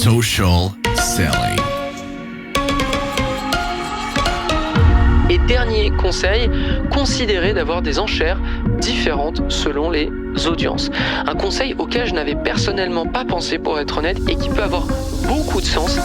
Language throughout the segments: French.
Social selling. Et dernier conseil, considérez d'avoir des enchères différentes selon les audiences. Un conseil auquel je n'avais personnellement pas pensé pour être honnête et qui peut avoir beaucoup de sens.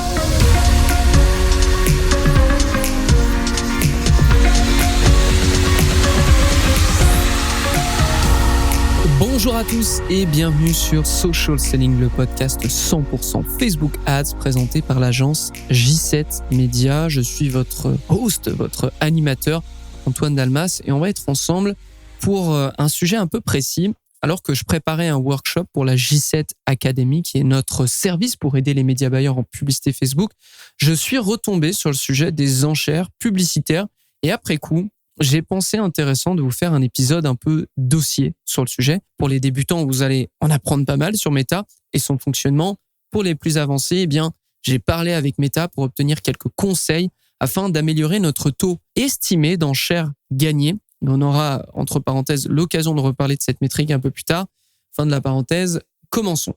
Bonjour à tous et bienvenue sur Social Selling, le podcast 100% Facebook Ads présenté par l'agence J7 Media. Je suis votre host, votre animateur, Antoine Dalmas, et on va être ensemble pour un sujet un peu précis. Alors que je préparais un workshop pour la J7 Academy, qui est notre service pour aider les médias buyers en publicité Facebook, je suis retombé sur le sujet des enchères publicitaires et après coup, j'ai pensé intéressant de vous faire un épisode un peu dossier sur le sujet. Pour les débutants, vous allez en apprendre pas mal sur Meta et son fonctionnement. Pour les plus avancés, j'ai parlé avec Meta pour obtenir quelques conseils afin d'améliorer notre taux estimé d'enchères gagnées. On aura, entre parenthèses, l'occasion de reparler de cette métrique un peu plus tard. Fin de la parenthèse, commençons.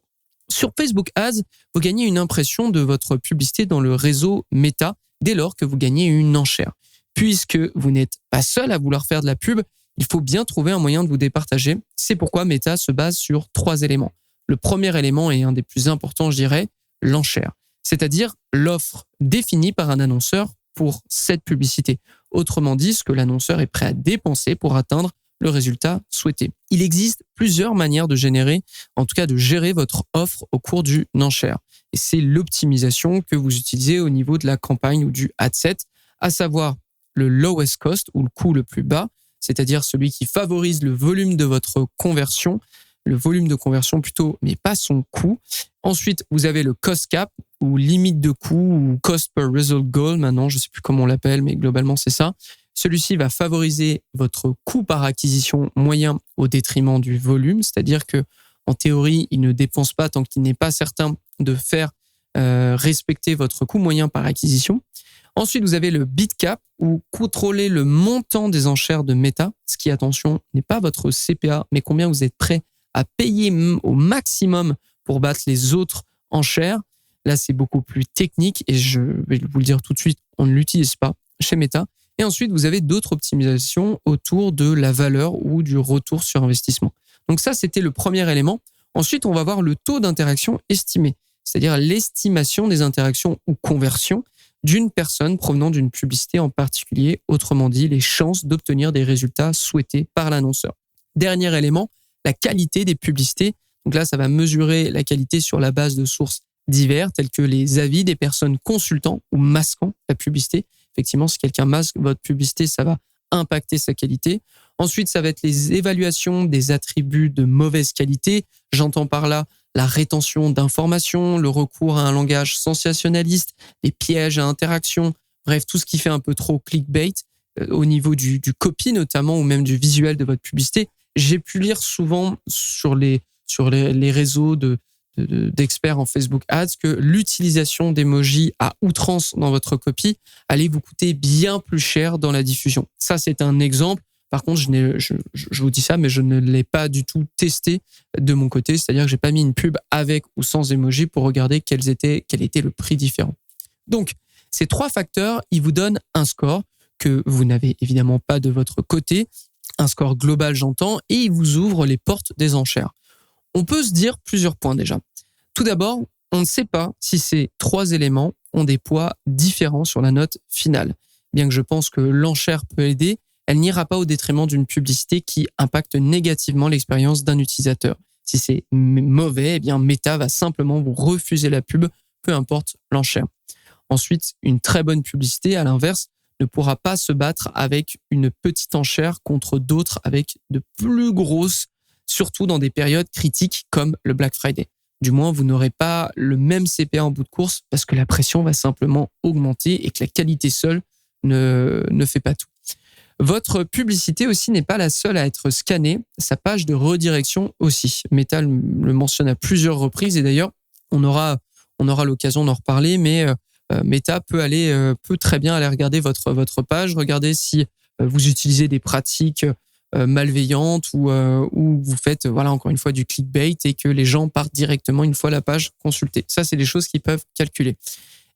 Sur Facebook Ads, vous gagnez une impression de votre publicité dans le réseau Meta dès lors que vous gagnez une enchère. Puisque vous n'êtes pas seul à vouloir faire de la pub, il faut bien trouver un moyen de vous départager. C'est pourquoi Meta se base sur 3 éléments. Le premier élément et un des plus importants, je dirais, l'enchère. C'est-à-dire l'offre définie par un annonceur pour cette publicité. Autrement dit, ce que l'annonceur est prêt à dépenser pour atteindre le résultat souhaité. Il existe plusieurs manières de gérer votre offre au cours d'une enchère. Et c'est l'optimisation que vous utilisez au niveau de la campagne ou du ad set, à savoir le lowest cost ou le coût le plus bas, c'est-à-dire celui qui favorise le volume de votre conversion, le volume de conversion plutôt, mais pas son coût. Ensuite, vous avez le cost cap ou limite de coût ou cost per result goal. Maintenant, je ne sais plus comment on l'appelle, mais globalement, c'est ça. Celui-ci va favoriser votre coût par acquisition moyen au détriment du volume, c'est-à-dire que en théorie, il ne dépense pas tant qu'il n'est pas certain de faire respecter votre coût moyen par acquisition. Ensuite, vous avez le bid cap où contrôlez le montant des enchères de Meta, ce qui, attention, n'est pas votre CPA, mais combien vous êtes prêt à payer au maximum pour battre les autres enchères. Là, c'est beaucoup plus technique et je vais vous le dire tout de suite, on ne l'utilise pas chez Meta. Et ensuite, vous avez d'autres optimisations autour de la valeur ou du retour sur investissement. Donc ça, c'était le premier élément. Ensuite, on va voir le taux d'interaction estimé, c'est-à-dire l'estimation des interactions ou conversions d'une personne provenant d'une publicité en particulier, autrement dit, les chances d'obtenir des résultats souhaités par l'annonceur. Dernier élément, la qualité des publicités. Donc là, ça va mesurer la qualité sur la base de sources diverses, telles que les avis des personnes consultant ou masquant la publicité. Effectivement, si quelqu'un masque votre publicité, ça va impacter sa qualité. Ensuite, ça va être les évaluations des attributs de mauvaise qualité. J'entends par là la rétention d'informations, le recours à un langage sensationnaliste, les pièges à interaction, bref, tout ce qui fait un peu trop clickbait au niveau du copy notamment ou même du visuel de votre publicité. J'ai pu lire souvent sur les réseaux d'experts en Facebook Ads que l'utilisation d'emojis à outrance dans votre copy allait vous coûter bien plus cher dans la diffusion. Ça, c'est un exemple. Par contre, je vous dis ça, mais je ne l'ai pas du tout testé de mon côté. C'est-à-dire que j'ai pas mis une pub avec ou sans emoji pour regarder quel était le prix différent. Donc, ces 3 facteurs, ils vous donnent un score que vous n'avez évidemment pas de votre côté, un score global, j'entends, et ils vous ouvrent les portes des enchères. On peut se dire plusieurs points déjà. Tout d'abord, on ne sait pas si ces 3 éléments ont des poids différents sur la note finale. Bien que je pense que l'enchère peut aider, elle n'ira pas au détriment d'une publicité qui impacte négativement l'expérience d'un utilisateur. Si c'est mauvais, Meta va simplement vous refuser la pub, peu importe l'enchère. Ensuite, une très bonne publicité, à l'inverse, ne pourra pas se battre avec une petite enchère contre d'autres avec de plus grosses, surtout dans des périodes critiques comme le Black Friday. Du moins, vous n'aurez pas le même CPA en bout de course parce que la pression va simplement augmenter et que la qualité seule ne fait pas tout. Votre publicité aussi n'est pas la seule à être scannée, sa page de redirection aussi. Meta le mentionne à plusieurs reprises et d'ailleurs, on aura l'occasion d'en reparler, mais Meta peut très bien aller regarder votre page, regarder si vous utilisez des pratiques malveillante ou vous faites encore une fois du clickbait et que les gens partent directement une fois la page consultée. Ça, c'est des choses qu'ils peuvent calculer.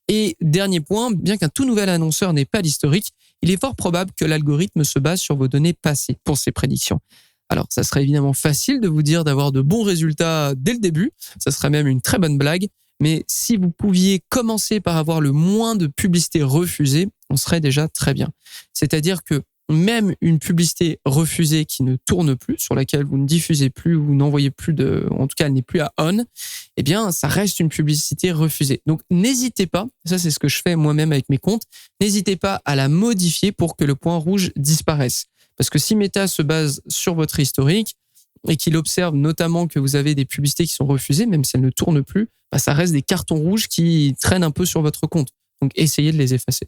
Et dernier point, bien qu'un tout nouvel annonceur n'ait pas d'historique, il est fort probable que l'algorithme se base sur vos données passées pour ses prédictions. Alors, ça serait évidemment facile de vous dire d'avoir de bons résultats dès le début, ça serait même une très bonne blague, mais si vous pouviez commencer par avoir le moins de publicités refusées, on serait déjà très bien. C'est-à-dire que même une publicité refusée qui ne tourne plus, sur laquelle vous ne diffusez plus, vous n'envoyez plus en tout cas, elle n'est plus à on, eh bien, ça reste une publicité refusée. Donc, n'hésitez pas, ça c'est ce que je fais moi-même avec mes comptes, n'hésitez pas à la modifier pour que le point rouge disparaisse. Parce que si Meta se base sur votre historique et qu'il observe notamment que vous avez des publicités qui sont refusées, même si elles ne tournent plus, ça reste des cartons rouges qui traînent un peu sur votre compte. Donc, essayez de les effacer.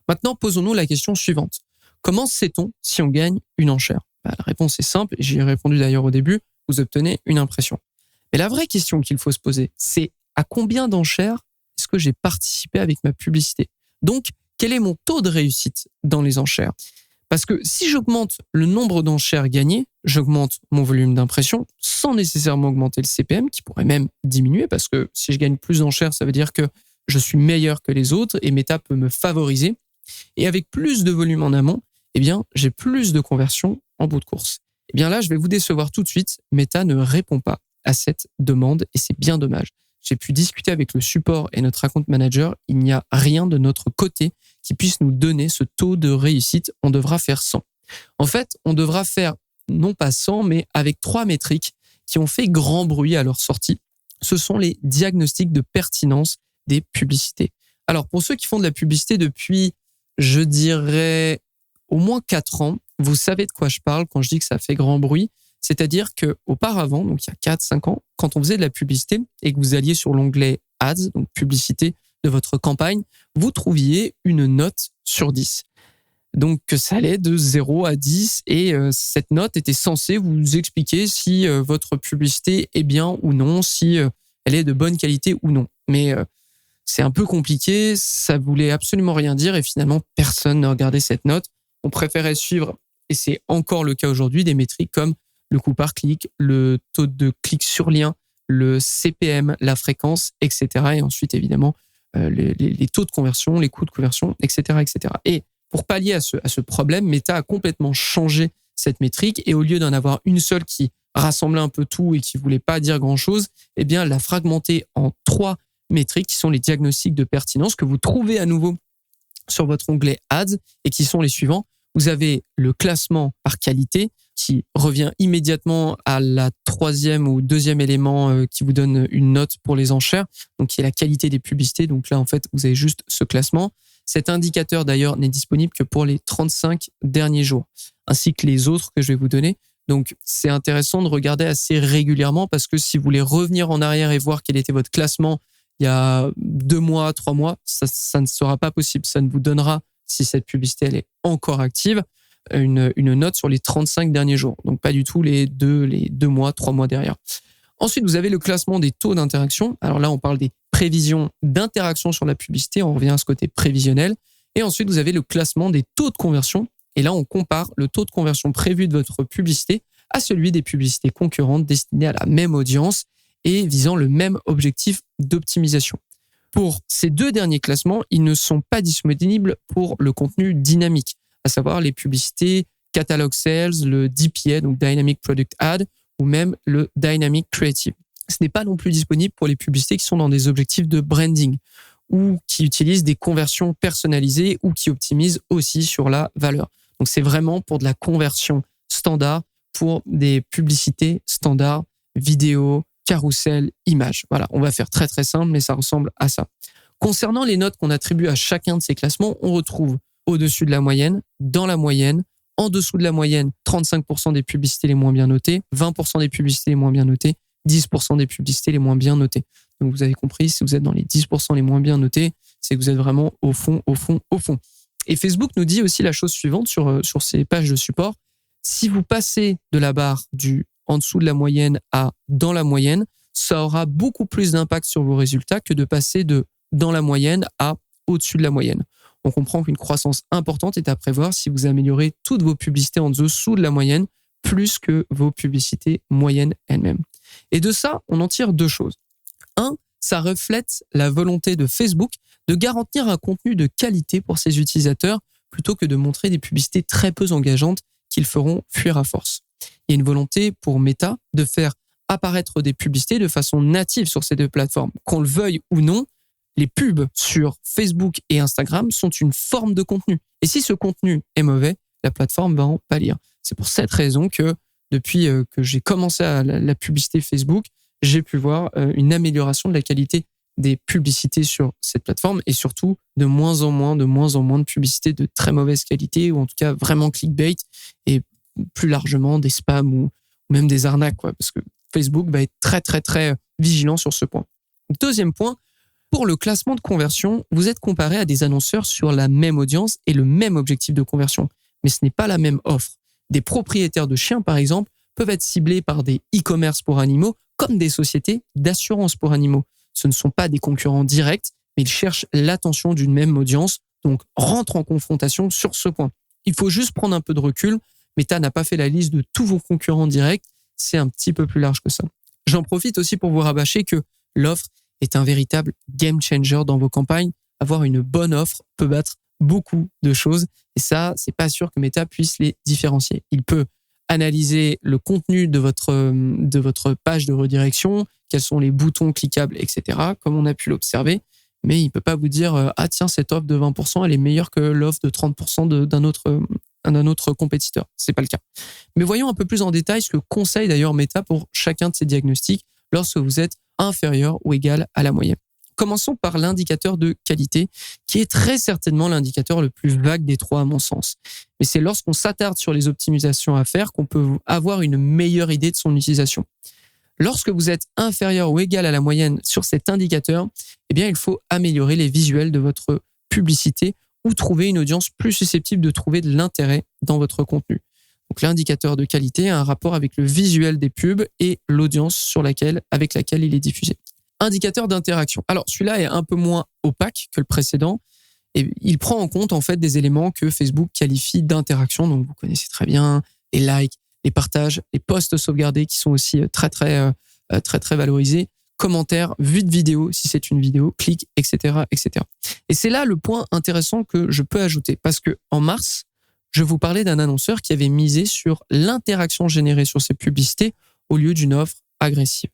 Maintenant, posons-nous la question suivante. Comment sait-on si on gagne une enchère ? La réponse est simple, et j'y ai répondu d'ailleurs au début, vous obtenez une impression. Mais la vraie question qu'il faut se poser, c'est à combien d'enchères est-ce que j'ai participé avec ma publicité ? Donc, quel est mon taux de réussite dans les enchères ? Parce que si j'augmente le nombre d'enchères gagnées, j'augmente mon volume d'impression sans nécessairement augmenter le CPM, qui pourrait même diminuer, parce que si je gagne plus d'enchères, ça veut dire que je suis meilleur que les autres et Meta peut me favoriser. Et avec plus de volume en amont, eh bien, j'ai plus de conversions en bout de course. Eh bien là, je vais vous décevoir tout de suite. Meta ne répond pas à cette demande et c'est bien dommage. J'ai pu discuter avec le support et notre account manager. Il n'y a rien de notre côté qui puisse nous donner ce taux de réussite. On devra faire 100. En fait, on devra faire non pas 100, mais avec 3 métriques qui ont fait grand bruit à leur sortie. Ce sont les diagnostics de pertinence des publicités. Alors, pour ceux qui font de la publicité depuis, je dirais, au moins 4 ans, vous savez de quoi je parle quand je dis que ça fait grand bruit. C'est-à-dire qu'auparavant, donc il y a 4-5 ans, quand on faisait de la publicité et que vous alliez sur l'onglet Ads, donc publicité de votre campagne, vous trouviez une note sur 10. Donc ça allait de 0 à 10 et cette note était censée vous expliquer si votre publicité est bien ou non, si elle est de bonne qualité ou non. Mais c'est un peu compliqué, ça voulait absolument rien dire et finalement personne ne regardait cette note. On préférait suivre, et c'est encore le cas aujourd'hui, des métriques comme le coût par clic, le taux de clic sur lien, le CPM, la fréquence, etc. Et ensuite, évidemment, les taux de conversion, les coûts de conversion, etc. etc. Et pour pallier à ce problème, Meta a complètement changé cette métrique et au lieu d'en avoir une seule qui rassemblait un peu tout et qui voulait pas dire grand-chose, eh bien, elle l'a fragmenté en 3 métriques qui sont les diagnostics de pertinence que vous trouvez à nouveau sur votre onglet Ads et qui sont les suivants. Vous avez le classement par qualité qui revient immédiatement à la 3e ou 2e élément qui vous donne une note pour les enchères, donc qui est la qualité des publicités. Donc là, en fait, vous avez juste ce classement. Cet indicateur, d'ailleurs, n'est disponible que pour les 35 derniers jours, ainsi que les autres que je vais vous donner. Donc, c'est intéressant de regarder assez régulièrement parce que si vous voulez revenir en arrière et voir quel était votre classement il y a 2 mois, 3 mois, ça ne sera pas possible. Ça ne vous donnera, si cette publicité elle est encore active, une note sur les 35 derniers jours. Donc, pas du tout les 2 mois, 3 mois derrière. Ensuite, vous avez le classement des taux d'interaction. Alors là, on parle des prévisions d'interaction sur la publicité. On revient à ce côté prévisionnel. Et ensuite, vous avez le classement des taux de conversion. Et là, on compare le taux de conversion prévu de votre publicité à celui des publicités concurrentes destinées à la même audience et visant le même objectif d'optimisation. Pour ces 2 derniers classements, ils ne sont pas disponibles pour le contenu dynamique, à savoir les publicités Catalog Sales, le DPA, donc Dynamic Product Ad, ou même le Dynamic Creative. Ce n'est pas non plus disponible pour les publicités qui sont dans des objectifs de branding ou qui utilisent des conversions personnalisées ou qui optimisent aussi sur la valeur. Donc c'est vraiment pour de la conversion standard, pour des publicités standards, vidéo, carrousel, image. Voilà, on va faire très très simple, mais ça ressemble à ça. Concernant les notes qu'on attribue à chacun de ces classements, on retrouve au-dessus de la moyenne, dans la moyenne, en dessous de la moyenne, 35% des publicités les moins bien notées, 20% des publicités les moins bien notées, 10% des publicités les moins bien notées. Donc vous avez compris, si vous êtes dans les 10% les moins bien notés, c'est que vous êtes vraiment au fond, au fond, au fond. Et Facebook nous dit aussi la chose suivante sur ces pages de support. Si vous passez de la barre du en dessous de la moyenne à dans la moyenne, ça aura beaucoup plus d'impact sur vos résultats que de passer de dans la moyenne à au-dessus de la moyenne. On comprend qu'une croissance importante est à prévoir si vous améliorez toutes vos publicités en dessous de la moyenne plus que vos publicités moyennes elles-mêmes. Et de ça, on en tire 2 choses. 1, ça reflète la volonté de Facebook de garantir un contenu de qualité pour ses utilisateurs plutôt que de montrer des publicités très peu engageantes qu'ils feront fuir à force. Il y a une volonté pour Meta de faire apparaître des publicités de façon native sur ces 2 plateformes. Qu'on le veuille ou non, les pubs sur Facebook et Instagram sont une forme de contenu. Et si ce contenu est mauvais, la plateforme va en pâlir. C'est pour cette raison que depuis que j'ai commencé la publicité Facebook, j'ai pu voir une amélioration de la qualité des publicités sur cette plateforme et surtout de moins en moins de publicités de très mauvaise qualité ou en tout cas vraiment clickbait et plus largement des spams ou même des arnaques, quoi, parce que Facebook va être très très très vigilant sur ce point. Deuxième point, pour le classement de conversion, vous êtes comparé à des annonceurs sur la même audience et le même objectif de conversion, mais ce n'est pas la même offre. Des propriétaires de chiens, par exemple, peuvent être ciblés par des e-commerce pour animaux comme des sociétés d'assurance pour animaux. Ce ne sont pas des concurrents directs, mais ils cherchent l'attention d'une même audience, donc rentrent en confrontation sur ce point. Il faut juste prendre un peu de recul. Meta n'a pas fait la liste de tous vos concurrents directs, c'est un petit peu plus large que ça. J'en profite aussi pour vous rabâcher que l'offre est un véritable game changer dans vos campagnes. Avoir une bonne offre peut battre beaucoup de choses et ça, c'est pas sûr que Meta puisse les différencier. Il peut analyser le contenu de votre page de redirection, quels sont les boutons cliquables, etc., comme on a pu l'observer, mais il peut pas vous dire « Ah tiens, cette offre de 20%, elle est meilleure que l'offre de 30% d'un autre compétiteur ». C'est pas le cas. Mais voyons un peu plus en détail ce que conseille d'ailleurs Meta pour chacun de ces diagnostics lorsque vous êtes inférieur ou égal à la moyenne. Commençons par l'indicateur de qualité, qui est très certainement l'indicateur le plus vague des 3 à mon sens. Mais c'est lorsqu'on s'attarde sur les optimisations à faire qu'on peut avoir une meilleure idée de son utilisation. Lorsque vous êtes inférieur ou égal à la moyenne sur cet indicateur, eh bien, il faut améliorer les visuels de votre publicité ou trouver une audience plus susceptible de trouver de l'intérêt dans votre contenu. Donc, l'indicateur de qualité a un rapport avec le visuel des pubs et l'audience avec laquelle il est diffusé. Indicateur d'interaction. Alors, celui-là est un peu moins opaque que le précédent et il prend en compte en fait des éléments que Facebook qualifie d'interaction. Donc, vous connaissez très bien les likes, les partages, les posts sauvegardés qui sont aussi très valorisés, commentaires, vues de vidéo si c'est une vidéo, clics, etc., etc. Et c'est là le point intéressant que je peux ajouter parce que en mars, je vous parlais d'un annonceur qui avait misé sur l'interaction générée sur ses publicités au lieu d'une offre agressive.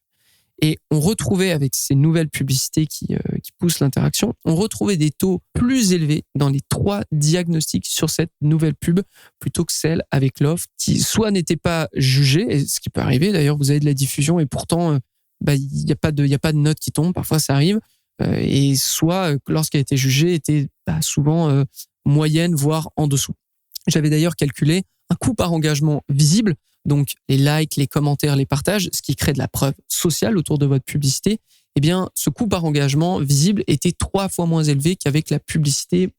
Et on retrouvait avec ces nouvelles publicités qui poussent l'interaction, on retrouvait des taux plus élevés dans les 3 diagnostics sur cette nouvelle pub plutôt que celle avec l'offre qui soit n'était pas jugée, et ce qui peut arriver d'ailleurs, vous avez de la diffusion et pourtant il y a pas de note qui tombe, parfois ça arrive, et soit lorsqu'elle a été jugée était souvent moyenne voire en dessous. J'avais d'ailleurs calculé un coût par engagement visible, donc les likes, les commentaires, les partages, ce qui crée de la preuve sociale autour de votre publicité. Eh bien, ce coût par engagement visible était 3 fois moins élevé qu'avec la publicité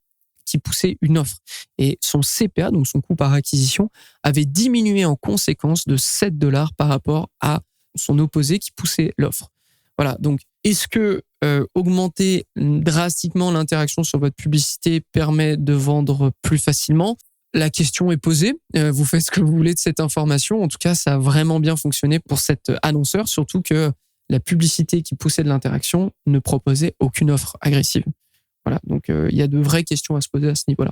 qui poussait une offre. Et son CPA, donc son coût par acquisition, avait diminué en conséquence de $7 par rapport à son opposé qui poussait l'offre. Voilà, donc est-ce que augmenter drastiquement l'interaction sur votre publicité permet de vendre plus facilement ? La question est posée. Vous faites ce que vous voulez de cette information. En tout cas, ça a vraiment bien fonctionné pour cet annonceur, surtout que la publicité qui poussait de l'interaction ne proposait aucune offre agressive. Voilà, donc il y a de vraies questions à se poser à ce niveau-là.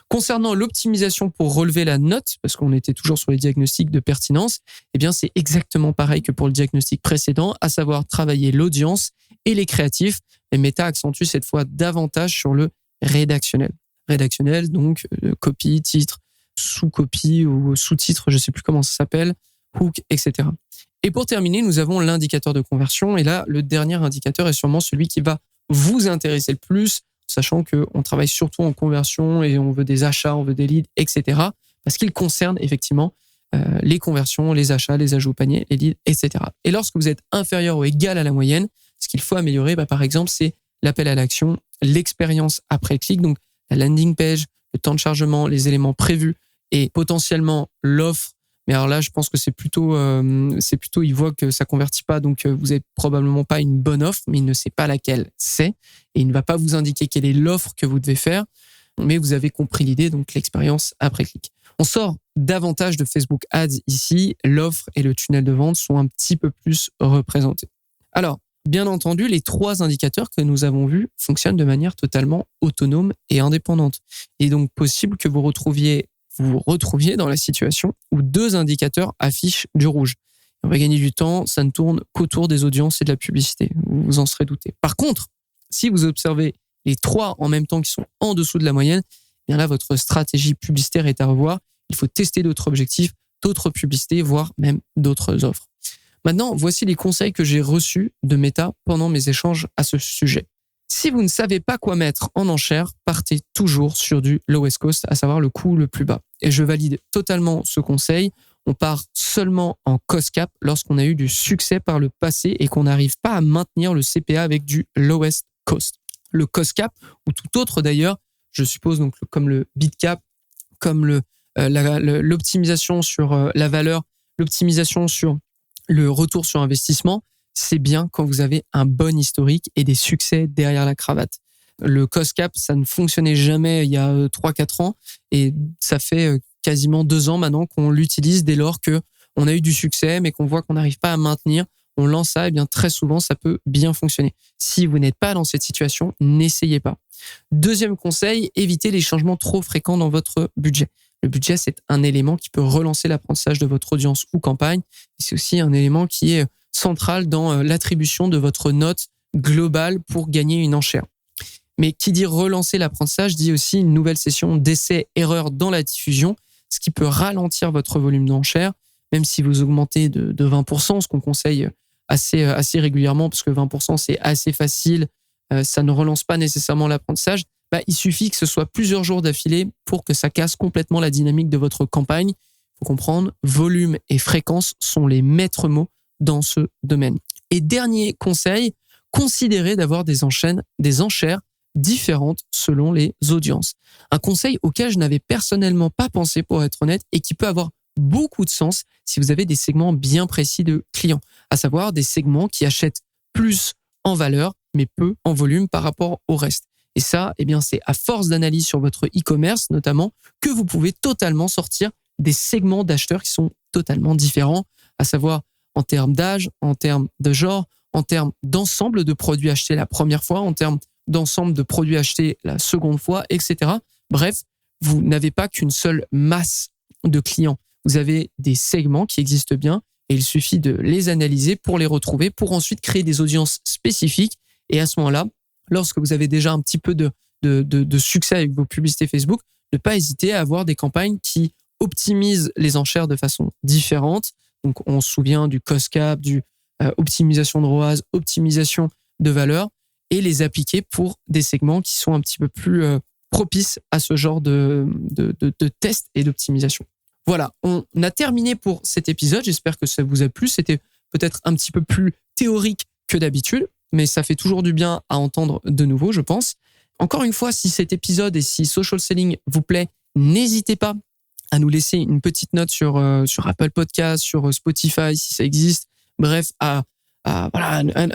Concernant l'optimisation pour relever la note, parce qu'on était toujours sur les diagnostics de pertinence, eh bien c'est exactement pareil que pour le diagnostic précédent, à savoir travailler l'audience et les créatifs. Et Meta accentue cette fois davantage sur le rédactionnel. Rédactionnel, donc copie, titre, sous-copie ou sous-titre, je ne sais plus comment ça s'appelle, hook, etc. Et pour terminer, nous avons l'indicateur de conversion. Et là, le dernier indicateur est sûrement celui qui va vous intéresser le plus, sachant qu'on travaille surtout en conversion et on veut des achats, on veut des leads, etc. Parce qu'il concerne effectivement les conversions, les achats, les ajouts au panier, les leads, etc. Et lorsque vous êtes inférieur ou égal à la moyenne, ce qu'il faut améliorer, par exemple, c'est l'appel à l'action, l'expérience après clic, donc la landing page, le temps de chargement, les éléments prévus et potentiellement l'offre. Mais alors là, je pense que c'est plutôt il voit que ça convertit pas, donc vous n'avez probablement pas une bonne offre, mais il ne sait pas laquelle c'est et il ne va pas vous indiquer quelle est l'offre que vous devez faire, mais vous avez compris l'idée, donc l'expérience après clic. On sort davantage de Facebook Ads ici. L'offre et le tunnel de vente sont un petit peu plus représentés. Alors, bien entendu, les 3 indicateurs que nous avons vus fonctionnent de manière totalement autonome et indépendante. Il est donc possible que vous vous retrouviez dans la situation où 2 indicateurs affichent du rouge. On va gagner du temps, ça ne tourne qu'autour des audiences et de la publicité. Vous vous en serez douté. Par contre, si vous observez les 3 en même temps qui sont en dessous de la moyenne, bien là, votre stratégie publicitaire est à revoir. Il faut tester d'autres objectifs, d'autres publicités, voire même d'autres offres. Maintenant, voici les conseils que j'ai reçus de Meta pendant mes échanges à ce sujet. Si vous ne savez pas quoi mettre en enchère, partez toujours sur du lowest cost, à savoir le coût le plus bas. Et je valide totalement ce conseil. On part seulement en cost cap lorsqu'on a eu du succès par le passé et qu'on n'arrive pas à maintenir le CPA avec du lowest cost. Le cost cap, ou tout autre d'ailleurs, je suppose donc comme le bid cap, comme l'optimisation sur la valeur, l'optimisation sur le retour sur investissement, c'est bien quand vous avez un bon historique et des succès derrière la cravate. Le cost cap, ça ne fonctionnait jamais il y a 3-4 ans et ça fait quasiment 2 ans maintenant qu'on l'utilise dès lors qu'on a eu du succès mais qu'on voit qu'on n'arrive pas à maintenir. On lance ça et bien très souvent ça peut bien fonctionner. Si vous n'êtes pas dans cette situation, n'essayez pas. Deuxième conseil, évitez les changements trop fréquents dans votre budget. Le budget, c'est un élément qui peut relancer l'apprentissage de votre audience ou campagne. Et c'est aussi un élément qui est central dans l'attribution de votre note globale pour gagner une enchère. Mais qui dit relancer l'apprentissage dit aussi une nouvelle session d'essais-erreurs dans la diffusion, ce qui peut ralentir votre volume d'enchères, même si vous augmentez de 20%, ce qu'on conseille assez régulièrement, parce que 20% c'est assez facile, ça ne relance pas nécessairement l'apprentissage. Il suffit que ce soit plusieurs jours d'affilée pour que ça casse complètement la dynamique de votre campagne. Il faut comprendre, volume et fréquence sont les maîtres mots dans ce domaine. Et dernier conseil, considérez d'avoir des enchères différentes selon les audiences. Un conseil auquel je n'avais personnellement pas pensé pour être honnête et qui peut avoir beaucoup de sens si vous avez des segments bien précis de clients, à savoir des segments qui achètent plus en valeur mais peu en volume par rapport au reste. Et ça, c'est à force d'analyse sur votre e-commerce notamment que vous pouvez totalement sortir des segments d'acheteurs qui sont totalement différents, à savoir en termes d'âge, en termes de genre, en termes d'ensemble de produits achetés la première fois, en termes d'ensemble de produits achetés la seconde fois, etc. Bref, vous n'avez pas qu'une seule masse de clients. Vous avez des segments qui existent bien et il suffit de les analyser pour les retrouver, pour ensuite créer des audiences spécifiques. Et à ce moment-là, lorsque vous avez déjà un petit peu de succès avec vos publicités Facebook, ne pas hésiter à avoir des campagnes qui optimisent les enchères de façon différente. Donc, on se souvient du cost cap, du optimisation de ROAS, optimisation de valeur, et les appliquer pour des segments qui sont un petit peu plus propices à ce genre de tests et d'optimisation. Voilà, on a terminé pour cet épisode. J'espère que ça vous a plu. C'était peut-être un petit peu plus théorique que d'habitude, mais ça fait toujours du bien à entendre de nouveau, je pense. Encore une fois, si cet épisode et si Social Selling vous plaît, n'hésitez pas à nous laisser une petite note sur Apple Podcasts, sur Spotify, si ça existe. Bref, à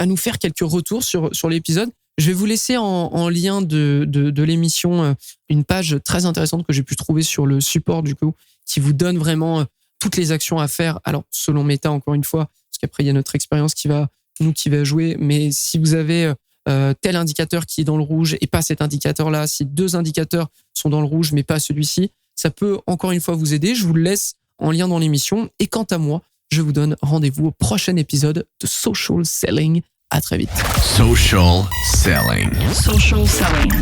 nous faire quelques retours sur l'épisode. Je vais vous laisser en lien de l'émission une page très intéressante que j'ai pu trouver sur le support du coup, qui vous donne vraiment toutes les actions à faire. Alors, selon Meta, encore une fois, parce qu'après, il y a notre expérience qui va jouer. Mais si vous avez tel indicateur qui est dans le rouge et pas cet indicateur-là, si 2 indicateurs sont dans le rouge mais pas celui-ci, ça peut encore une fois vous aider. Je vous le laisse en lien dans l'émission. Et quant à moi, je vous donne rendez-vous au prochain épisode de Social Selling. À très vite. Social Selling. Social Selling.